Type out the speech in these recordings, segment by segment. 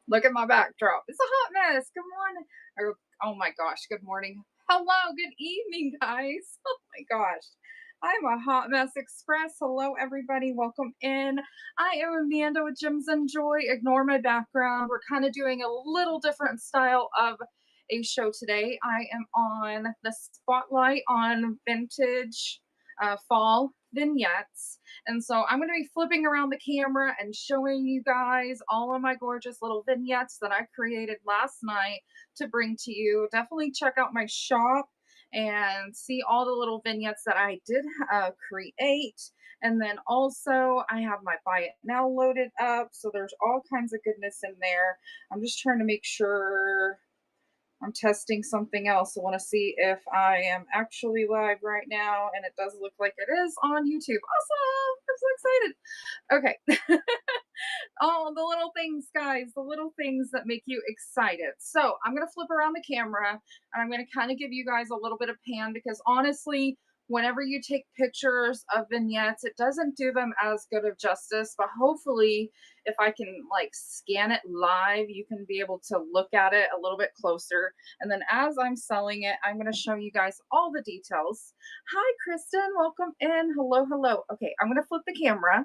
Look at my backdrop. It's a hot mess. Good morning. Oh my gosh. Good morning. Hello. Good evening, guys. Oh my gosh. I'm a hot mess express. Hello, everybody. Welcome in. I am Amanda with Gems and Joy. Ignore my background. We're kind of doing a little different style of a show today. I am on the spotlight on vintage fall vignettes. And so I'm going to be flipping around the camera and showing you guys all of my gorgeous little vignettes that I created last night to bring to you. Definitely check out my shop and see all the little vignettes that I did create. And then also, I have my buy it now loaded up. So there's all kinds of goodness in there. I'm just trying to make sure I'm testing something else. I want to see if I am actually live right now, and it does look like it is on YouTube. Awesome! I'm so excited. Okay. Oh, the little things, guys, the little things that make you excited. So I'm going to flip around the camera and I'm going to kind of give you guys a little bit of pan because honestly, whenever you take pictures of vignettes, it doesn't do them as good of justice. But hopefully, if I can like scan it live, you can be able to look at it a little bit closer. And then as I'm selling it, I'm going to show you guys all the details. Hi, Kristen. Welcome in. Hello, hello. Okay, I'm going to flip the camera.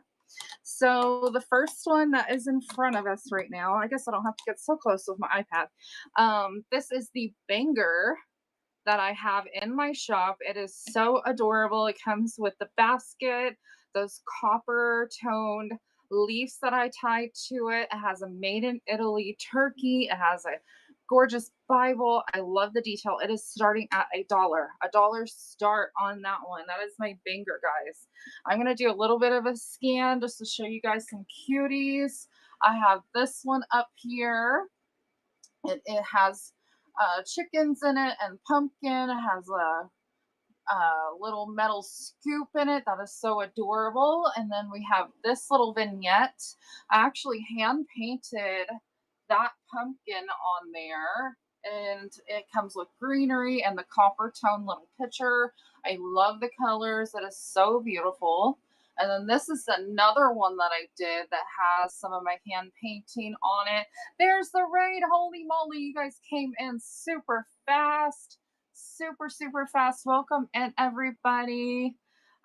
So the first one that is in front of us right now, I guess I don't have to get so close with my iPad. This is the banger that I have in my shop. It is so adorable. It comes with the basket, those copper toned leaves that I tied to it. It has a made in Italy turkey. It has a gorgeous Bible. I love the detail. It is starting at a dollar start on that one. That is my banger, guys. I'm going to do a little bit of a scan just to show you guys some cuties. I have this one up here. It has chickens in it and pumpkin. It has a little metal scoop in it that is so adorable. And then we have this little vignette. I actually hand painted that pumpkin on there. And it comes with greenery and the copper tone little picture. I love the colors. It is so beautiful. And then this is another one that I did that has some of my hand painting on it. There's the raid. Holy moly, you guys came in super fast. Super, super fast. Welcome in, everybody.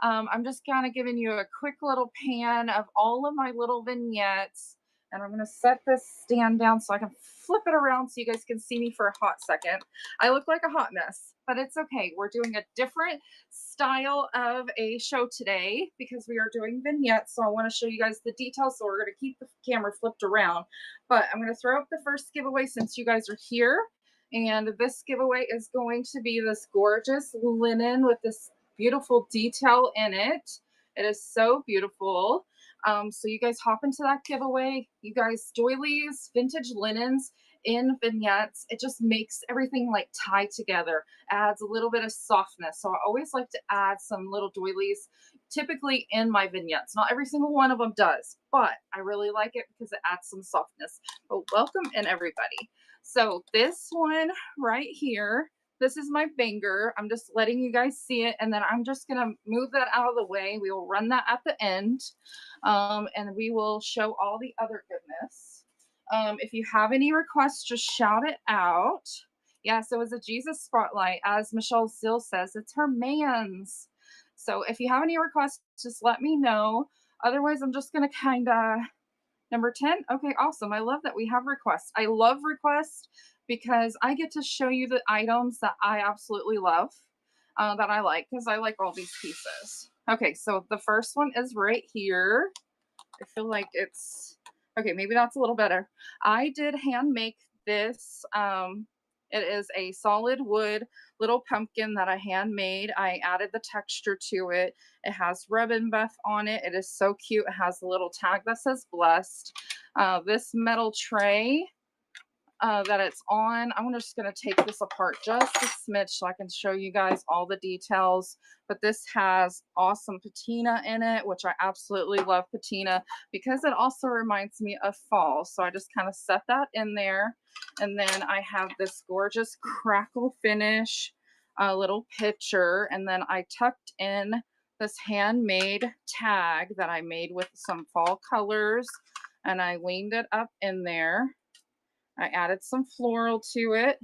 I'm just kind of giving you a quick little pan of all of my little vignettes. And I'm going to set this stand down so I can flip it around so you guys can see me for a hot second. I look like a hot mess, but it's okay. We're doing a different style of a show today because we are doing vignettes. So I want to show you guys the details. So we're going to keep the camera flipped around. But I'm going to throw up the first giveaway since you guys are here. And this giveaway is going to be this gorgeous linen with this beautiful detail in it. It is so beautiful. So you guys hop into that giveaway. You guys, doilies, vintage linens in vignettes. It just makes everything like tie together, adds a little bit of softness. So I always like to add some little doilies typically in my vignettes. Not every single one of them does, but I really like it because it adds some softness. But welcome in, everybody. So this one right here, this is my banger. I'm just letting you guys see it. And then I'm just going to move that out of the way. We will run that at the end. And we will show all the other goodness. If you have any requests, just shout it out. Yeah, so it's a Jesus spotlight. As Michelle Zill says, it's her man's. So if you have any requests, just let me know. Otherwise, I'm just going to kind of Number 10. Okay, awesome. I love that we have requests. I love requests because I get to show you the items that I absolutely love, that I like, because I like all these pieces. Okay, so the first one is right here. I feel like it's okay, maybe that's a little better. I did hand make this. It is a solid wood little pumpkin that I handmade. I added the texture to it. It has ribbon buff on it. It is so cute. It has a little tag that says blessed. This metal tray that it's on. I'm just going to take this apart just a smidge so I can show you guys all the details. But this has awesome patina in it, which I absolutely love patina because it also reminds me of fall. So I just kind of set that in there. And then I have this gorgeous crackle finish little picture. And then I tucked in this handmade tag that I made with some fall colors. And I leaned it up in there. I added some floral to it,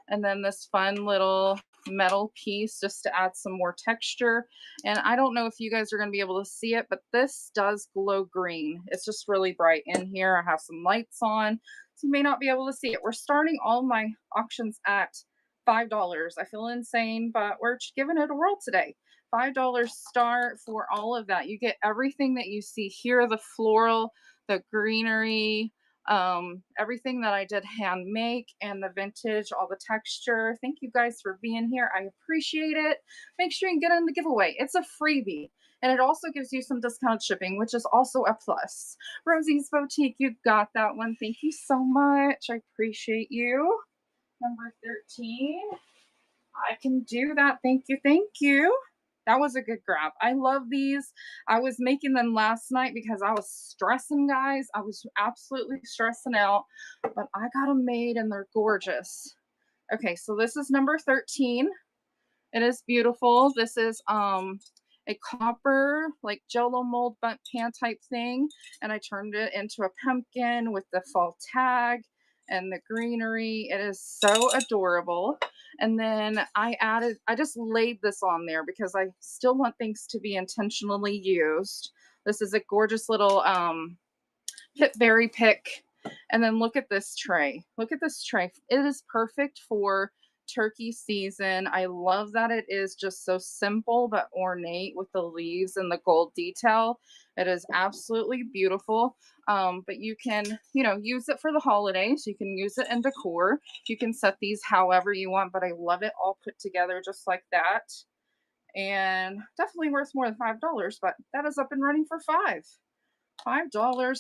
and then this fun little metal piece just to add some more texture. And I don't know if you guys are going to be able to see it, but this does glow green. It's just really bright in here. I have some lights on, so you may not be able to see it. We're starting all my auctions at $5. I feel insane, but we're giving it a whirl today. $5 start for all of that. You get everything that you see here, the floral, the greenery, everything that I did hand make, and the vintage, all the texture. Thank you guys for being here. I appreciate it. Make sure you get in the giveaway. It's a freebie. And it also gives you some discounted shipping, which is also a plus. Rosie's Boutique, you got that one. Thank you so much. I appreciate you. Number 13. I can do that. Thank you. Thank you. That was a good grab. I love these. I was making them last night because I was stressing, guys. I was absolutely stressing out, but I got them made and they're gorgeous. Okay, so this is number 13. It is beautiful. This is a copper like jello mold bunt pan type thing, and I turned it into a pumpkin with the fall tag and the greenery. It is so adorable. And then I just laid this on there because I still want things to be intentionally used. This is a gorgeous little pip berry pick. And then look at this tray. Look at this tray. It is perfect for turkey season. I love that it is just so simple but ornate with the leaves and the gold detail. It is absolutely beautiful. But you can, use it for the holidays. You can use it in decor. You can set these however you want, but I love it all put together just like that. And definitely worth more than $5, but that is up and running for $5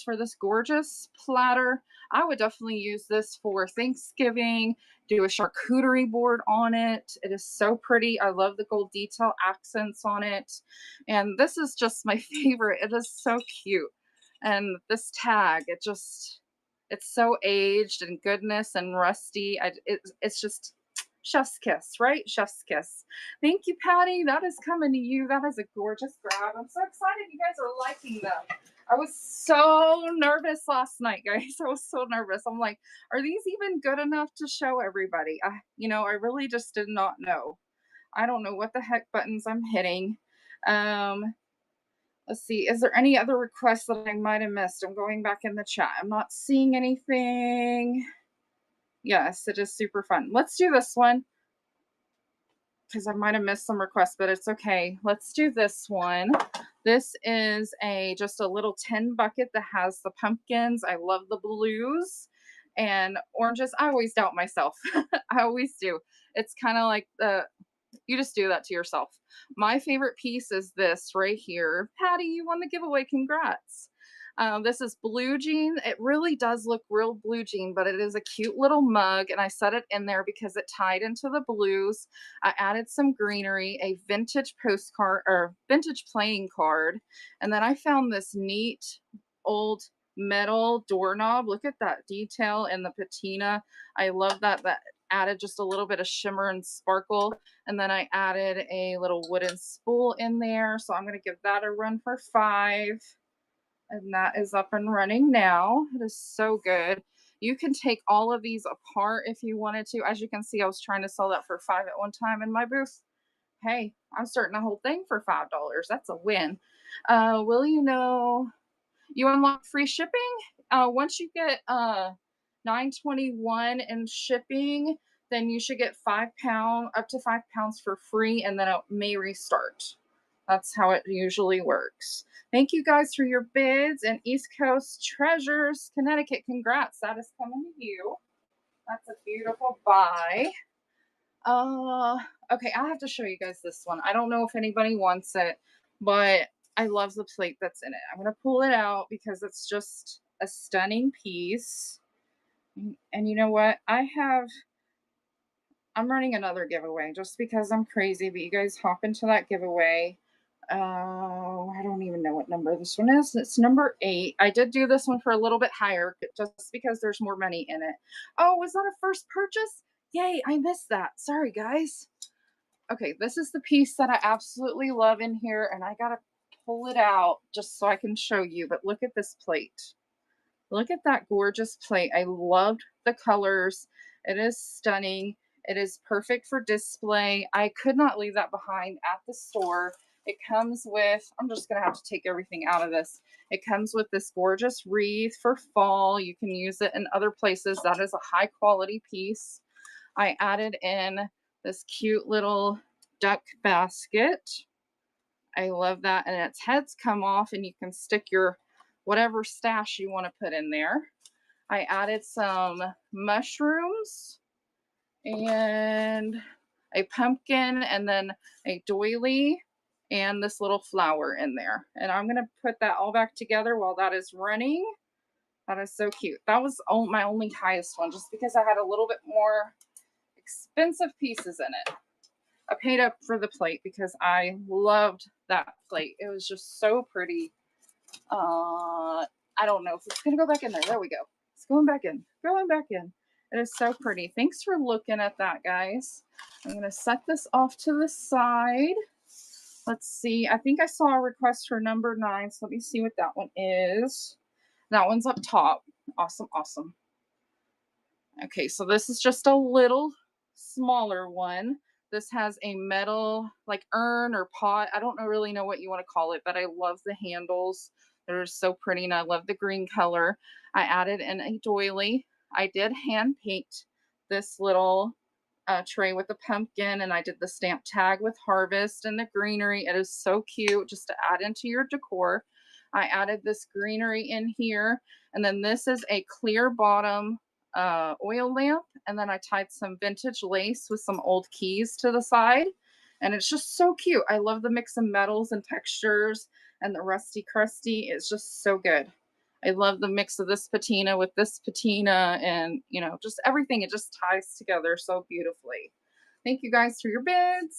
for this gorgeous platter. I would definitely use this for Thanksgiving, do a charcuterie board on it. It is so pretty. I love the gold detail accents on it. And this is just my favorite. It is so cute. And this tag, it's so aged and goodness and rusty. It's just chef's kiss, right? Chef's kiss. Thank you, Patty. That is coming to you. That is a gorgeous grab. I'm so excited you guys are liking them. I was so nervous last night, guys. I was so nervous. I'm like, are these even good enough to show everybody? I really just did not know. I don't know what the heck buttons I'm hitting. Um, let's see. Is there any other requests that I might have missed? I'm going back in the chat. I'm not seeing anything. Yes, it is super fun. Let's do this one because I might have missed some requests, but it's okay. Let's do this one. This is just a little tin bucket that has the pumpkins. I love the blues and oranges. I always doubt myself. I always do. It's kind of like you just do that to yourself. My favorite piece is this right here. Patty, you won the giveaway. Congrats. This is blue jean. It really does look real blue jean, but it is a cute little mug, and I set it in there because it tied into the blues. I added some greenery, a vintage postcard or vintage playing card, and then I found this neat old metal doorknob. Look at that detail and the patina. I love that. That added just a little bit of shimmer and sparkle. And then I added a little wooden spool in there. So I'm going to give that a run for $5. And that is up and running now. It is so good. You can take all of these apart if you wanted to. As you can see, I was trying to sell that for $5 at one time in my booth. Hey, I'm starting the whole thing for $5. That's a win. Will you know you unlock free shipping? Once you get $9.21 in shipping, then you should get £5 up to £5 for free, and then it may restart. That's how it usually works. Thank you guys for your bids, and East Coast Treasures, Connecticut. Congrats. That is coming to you. That's a beautiful buy. Okay, I have to show you guys this one. I don't know if anybody wants it, but I love the plate that's in it. I'm going to pull it out because it's just a stunning piece. And you know what? I'm running another giveaway just because I'm crazy, but you guys hop into that giveaway. I don't even know what number this one is. It's number 8. I did do this one for a little bit higher just because there's more money in it. Oh, was that a first purchase? Yay, I missed that. Sorry, guys. Okay, this is the piece that I absolutely love in here, and I gotta pull it out just so I can show you, but look at this plate. Look at that gorgeous plate. I loved the colors. It is stunning. It is perfect for display. I could not leave that behind at the store. It comes with, I'm just going to have to take everything out of this. It comes with this gorgeous wreath for fall. You can use it in other places. That is a high quality piece. I added in this cute little duck basket. I love that. And its heads come off and you can stick your whatever stash you want to put in there. I added some mushrooms and a pumpkin and then a doily and this little flower in there. And I'm going to put that all back together while that is running. That is so cute. That was my only highest one just because I had a little bit more expensive pieces in it. I paid up for the plate because I loved that plate. It was just so pretty. I don't know if it's going to go back in there. There we go. It's going back in. Going back in. It is so pretty. Thanks for looking at that, guys. I'm going to set this off to the side. Let's see. I think I saw a request for number 9. So let me see what that one is. That one's up top. Awesome, awesome. Okay, so this is just a little smaller one. This has a metal like urn or pot. I don't really know what you want to call it, but I love the handles. They're so pretty and I love the green color. I added in a doily. I did hand paint this little tray with a pumpkin and I did the stamp tag with harvest and the greenery. It is so cute just to add into your decor. I added this greenery in here and then this is a clear bottom oil lamp and then I tied some vintage lace with some old keys to the side and it's just so cute. I love the mix of metals and textures and the rusty crusty. It's just so good. I love the mix of this patina with this patina and just everything. It just ties together so beautifully. Thank you guys for your bids.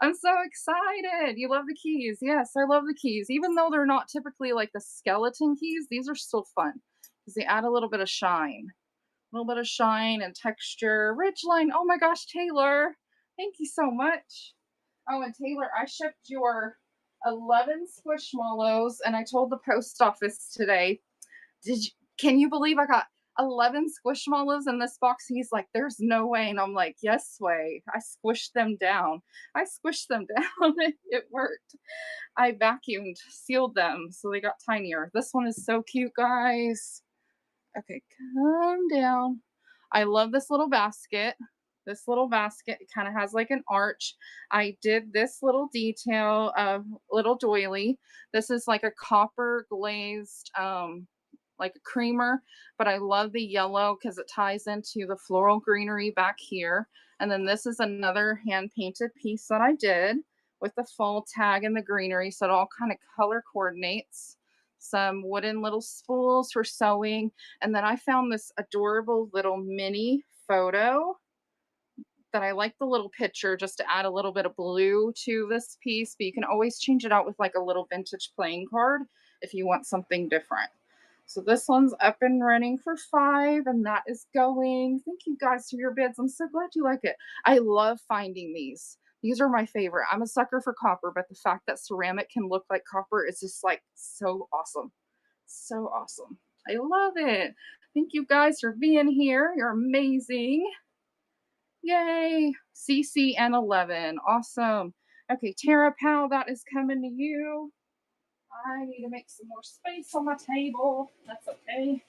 I'm so excited. You love the keys. Yes, I love the keys. Even though they're not typically like the skeleton keys, these are still fun because they add a little bit of shine. A little bit of shine and texture. Ridgeline. Oh my gosh, Taylor. Thank you so much. Oh, and Taylor, I shipped your 11 squishmallows and I told the post office today, can you believe I got 11 squishmallows in this box? He's like, there's no way. And I'm like, yes, Sway. I squished them down. I squished them down. It worked. I vacuumed, sealed them so they got tinier. This one is so cute, guys. Okay, calm down. I love this little basket. This little basket, it kind of has like an arch. I did this little detail of little doily. This is like a copper glazed, like a creamer, but I love the yellow because it ties into the floral greenery back here. And then this is another hand painted piece that I did with the fall tag and the greenery. So it all kind of color coordinates. Some wooden little spools for sewing. And then I found this adorable little mini photo that I like the little picture just to add a little bit of blue to this piece, but you can always change it out with like a little vintage playing card if you want something different. So this one's up and running for 5 and that is going. Thank you guys for your bids. I'm so glad you like it. I love finding these. These are my favorite. I'm a sucker for copper, but the fact that ceramic can look like copper is just like so awesome. So awesome. I love it. Thank you guys for being here. You're amazing. Yay. CC and 11. Awesome. Okay, Tara Powell, that is coming to you. I need to make some more space on my table. That's okay.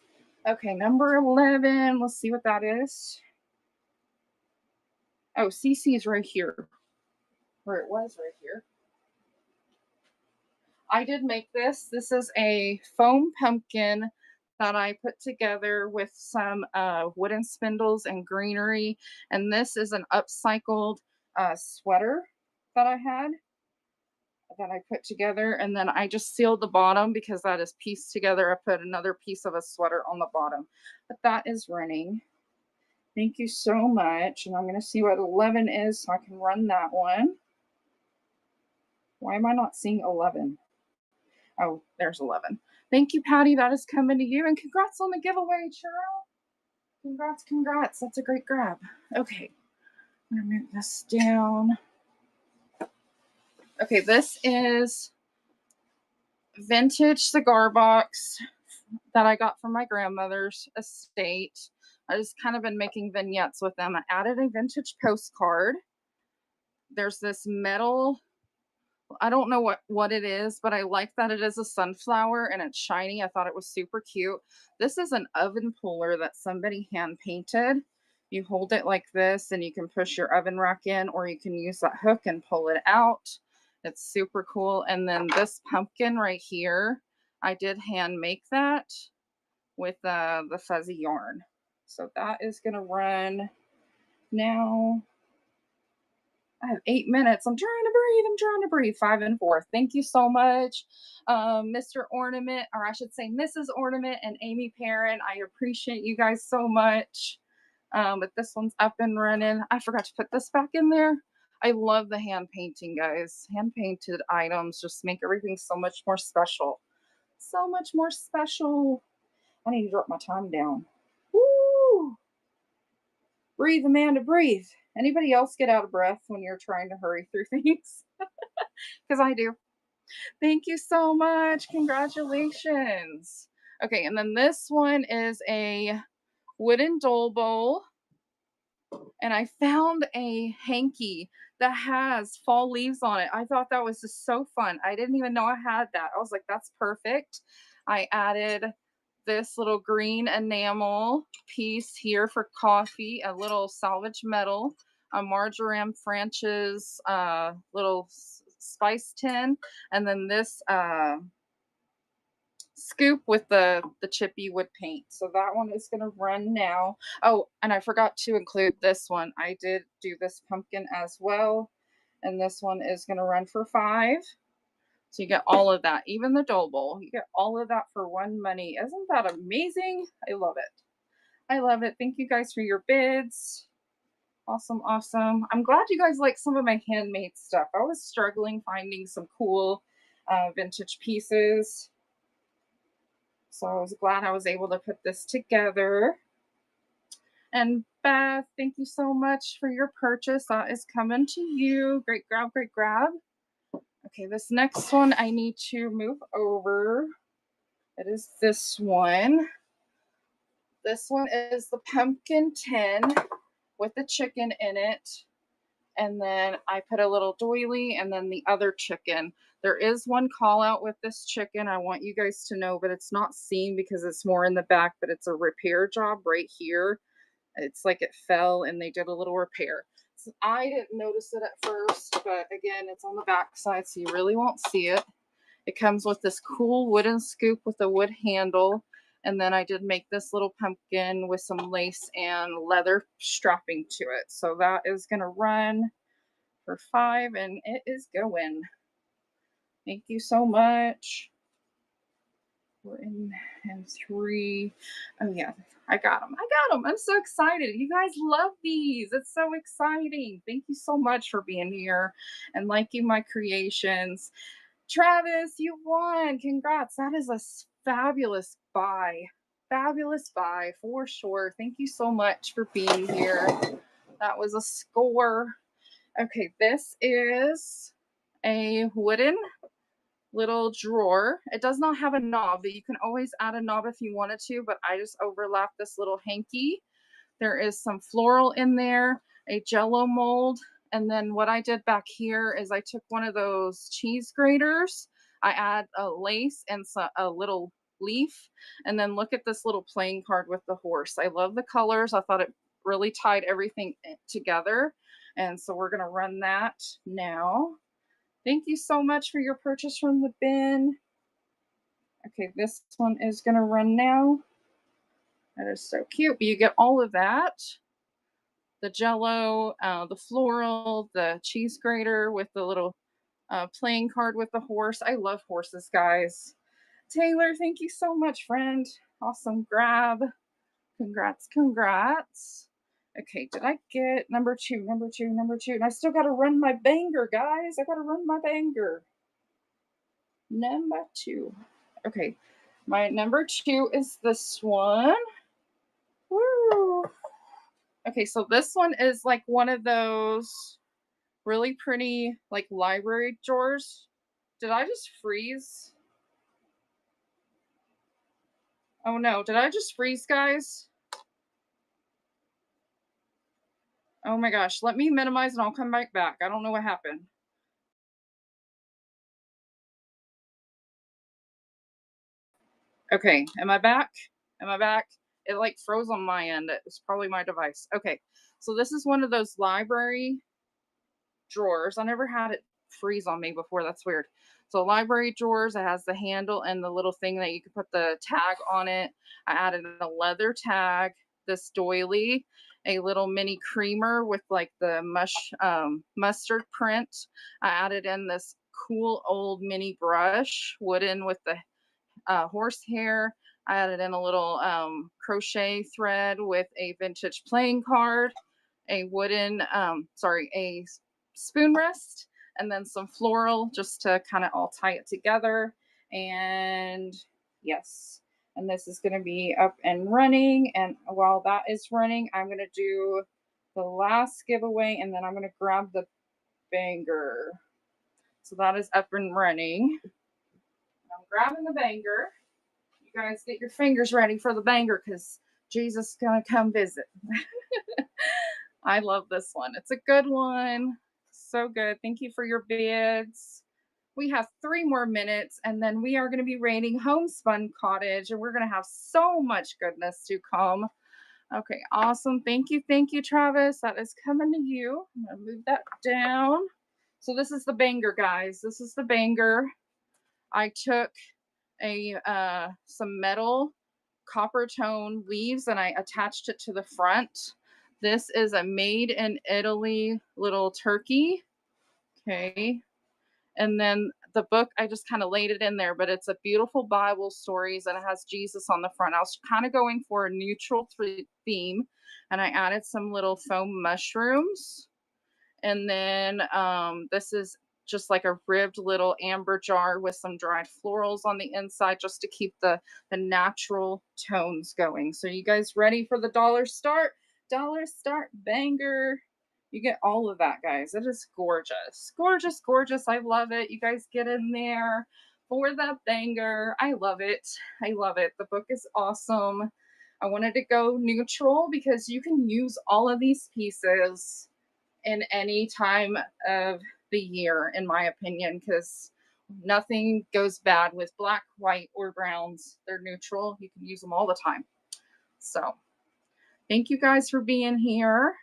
Okay, number 11. Let's see what that is. Oh, CC is right here. Where it was right here. I did make this. This is a foam pumpkin that I put together with some wooden spindles and greenery. And this is an upcycled sweater that I had that I put together. And then I just sealed the bottom because that is pieced together. I put another piece of a sweater on the bottom. But that is running. Thank you so much. And I'm going to see what 11 is so I can run that one. Why am I not seeing 11? Oh, there's 11. Thank you, Patty. That is coming to you. And congrats on the giveaway, Cheryl. Congrats, congrats. That's a great grab. Okay. I'm going to move this down. Okay, this is vintage cigar box that I got from my grandmother's estate. I just kind of been making vignettes with them. I added a vintage postcard. There's this metal, I don't know what it is, but I like that it is a sunflower and it's shiny. I thought it was super cute. This is an oven puller that somebody hand painted. You hold it like this and you can push your oven rack in, or you can use that hook and pull it out. It's super cool. And then this pumpkin right here, I did hand make that with the fuzzy yarn. So that is going to run now. I have 8 minutes. I'm trying to breathe. I'm trying to breathe. 5 and 4. Thank you so much, Mr. Ornament, or I should say Mrs. Ornament and Amy Perrin. I appreciate you guys so much. But this one's up and running. I forgot to put this back in there. I love the hand painting, guys. Hand painted items just make everything so much more special. So much more special. I need to drop my time down. Woo! Breathe, Amanda, breathe. Anybody else get out of breath when you're trying to hurry through things? Because I do. Thank you so much. Congratulations. Okay, and then this one is a wooden dole bowl. And I found a hanky that has fall leaves on it. I thought that was just so fun. I didn't even know I had that. I was like, that's perfect. I added this little green enamel piece here for coffee, a little salvage metal, a marjoram Franch's little spice tin, and then this scoop with the chippy wood paint. So that one is going to run now. Oh, and I forgot to include this one. I did do this pumpkin as well, and this one is going to run for 5. So you get all of that, even the dough bowl. You get all of that for one money. Isn't that amazing? I love it. I love it. Thank you guys for your bids. Awesome, awesome. I'm glad you guys like some of my handmade stuff. I was struggling finding some cool vintage pieces. So I was glad I was able to put this together. And Beth, thank you so much for your purchase. That is coming to you. Great grab, great grab. Okay, this next one I need to move over. It is this one. This one is the pumpkin tin with the chicken in it. And then I put a little doily and then the other chicken. There is one call out with this chicken I want you guys to know, but it's not seen because it's more in the back, but it's a repair job right here. It's like it fell and they did a little repair. So I didn't notice it at first, but again, it's on the back side, so you really won't see it. It comes with this cool wooden scoop with a wood handle. And then I did make this little pumpkin with some lace and leather strapping to it. So that is going to run for 5 and it is going. Thank you so much. 4 and 3. Oh yeah, I got them. I got them. I'm so excited. You guys love these. It's so exciting. Thank you so much for being here and liking my creations. Travis, you won. Congrats. That is a fabulous buy. Fabulous buy for sure. Thank you so much for being here. That was a score. Okay, this is a wooden little drawer. It does not have a knob, but you can always add a knob if you wanted to, but I just overlapped this little hanky. There is some floral in there, a jello mold, and then what I did back here is I took one of those cheese graters. I add a lace and a little leaf, and then look at this little playing card with the horse. I love the colors. I thought it really tied everything together, and so we're going to run that now. Thank you so much for your purchase from the bin. Okay, this one is going to run now. That is so cute. But you get all of that. The jello, the floral, the cheese grater with the little playing card with the horse. I love horses, guys. Taylor, thank you so much, friend. Awesome grab. Congrats, congrats. Okay, did I get number 2, number 2, number 2? And I still got to run my banger, guys. I got to run my banger. Number 2. Okay, my number 2 is this one. Woo. Okay, so this one is like one of those really pretty like library drawers. Did I just freeze? Oh no, did I just freeze, guys? Oh my gosh, let me minimize and I'll come right back. I don't know what happened. Okay, am I back? Am I back? It like froze on my end. It's probably my device. Okay, so this is one of those library drawers. I never had it freeze on me before. That's weird. So library drawers, it has the handle and the little thing that you can put the tag on it. I added a leather tag, this doily, a little mini creamer with like the mustard print. I added in this cool old mini brush, wooden with the horsehair. I added in a little crochet thread with a vintage playing card, a wooden, sorry, spoon rest, and then some floral just to kind of all tie it together. And yes, and this is going to be up and running. And while that is running, I'm going to do the last giveaway and then I'm going to grab the banger. So that is up and running. I'm grabbing the banger. You guys get your fingers ready for the banger because Jesus is going to come visit. I love this one. It's a good one. So good. Thank you for your bids. We have 3 more minutes and then we are going to be rating Homespun Cottage and we're going to have so much goodness to come. Okay, awesome. Thank you. Thank you, Travis. That is coming to you. I'm going to move that down. So this is the banger, guys. This is the banger. I took some metal copper tone leaves and I attached it to the front. This is a made in Italy little turkey. Okay. And then the book, I just kind of laid it in there, but it's a beautiful Bible stories and it has Jesus on the front. I was kind of going for a neutral theme and I added some little foam mushrooms. And then this is just like a ribbed little amber jar with some dried florals on the inside just to keep the natural tones going. So you guys ready for the dollar start? Dollar start banger. You get all of that, guys. It is gorgeous. Gorgeous, gorgeous. I love it. You guys get in there for the banger. I love it. I love it. The book is awesome. I wanted to go neutral because you can use all of these pieces in any time of the year, in my opinion, because nothing goes bad with black, white, or browns. They're neutral. You can use them all the time. So thank you guys for being here.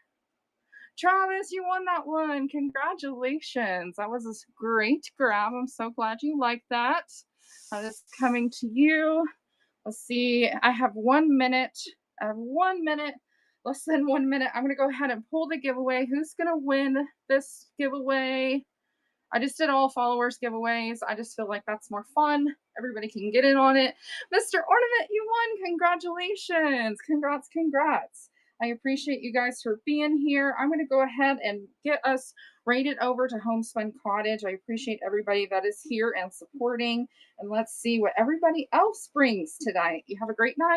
Travis, you won that one. Congratulations. That was a great grab. I'm so glad you liked that. That is coming to you. Let's see. I have 1 minute. I have 1 minute. Less than 1 minute. I'm going to go ahead and pull the giveaway. Who's going to win this giveaway? I just did all followers giveaways. I just feel like that's more fun. Everybody can get in on it. Mr. Ornament, you won. Congratulations. Congrats, congrats. I appreciate you guys for being here. I'm going to go ahead and get us rated over to Homespun Cottage. I appreciate everybody that is here and supporting. And let's see what everybody else brings tonight. You have a great night.